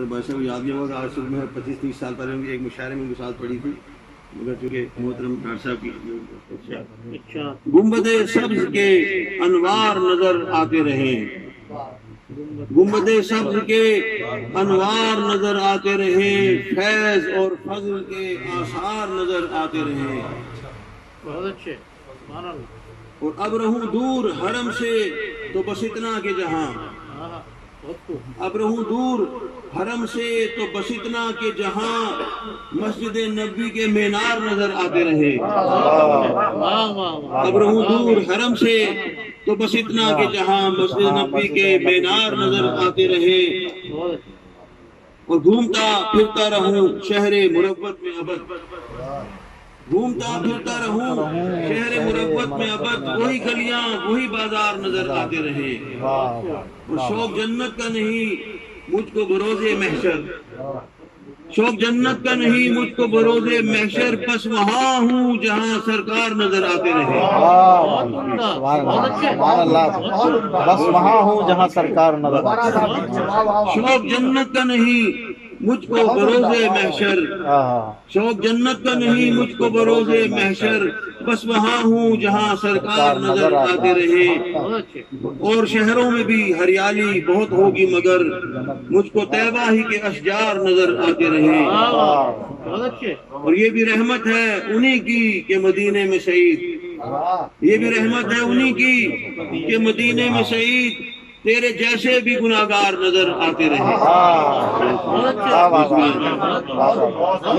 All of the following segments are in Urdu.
بادشاہ کو یاد نہیں ہوگا، آج سے میں 25-30 سال پہلے ایک مشاعرے میں مثال پڑھی تھی، مگر چونکہ محترم ڈاکٹر صاحب کی گنبد سبز کے انوار نظر آتے رہے، گنبد سبز کے انوار نظر آتے رہے، فیض اور فضل کے آثار نظر آتے رہے، بہت اچھے، اور اب رہوں دور حرم سے تو بس اتنا کہ جہاں، اب رہوں دور حرم سے تو بس اتنا کہ جہاں مسجد نبی کے مینار نظر آتے رہے، اب رہوں دور حرم سے تو بس اتنا کہ جہاں مسجد نبی کے مینار نظر آتے رہے، اور گھومتا پھرتا رہوں شہر مروت میں ابد، گھومتا پھرتا رہوں شہر مروت میں ابد، وہی گلیاں وہی بازار نظر آتے رہے، اور شوق جنت کا نہیں مجھ کو بروز محشر، شوق جنت کا نہیں مجھ کو بروز محشر، بس وہاں ہوں جہاں سرکار نظر آتے رہے، بس وہاں ہوں جہاں سرکار نظر آتے رہے، شوق جنت کا نہیں مجھ کو بروز محشر، شوق جنت کا نہیں مجھ کو بروز محشر، بس وہاں ہوں جہاں سرکار نظر آتے رہے، اور شہروں میں بھی ہریالی بہت ہوگی مگر مجھ کو طیبہ ہی کے اشجار نظر آتے رہے، اور یہ بھی رحمت ہے انہی کی کہ مدینے میں شہید، یہ بھی رحمت ہے انہی کی کہ مدینے میں شہید تیرے جیسے بھی گناہگار نظر آتے رہے،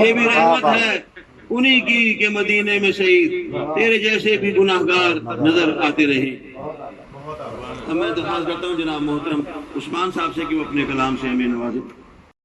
یہ بھی رحمت ہے انہی کی کہ مدینے میں شہید تیرے جیسے بھی گناہگار نظر آتے رہے۔ اب میں درخواست کرتا ہوں جناب محترم عثمان صاحب سے کہ وہ اپنے کلام سے ہمیں نوازے۔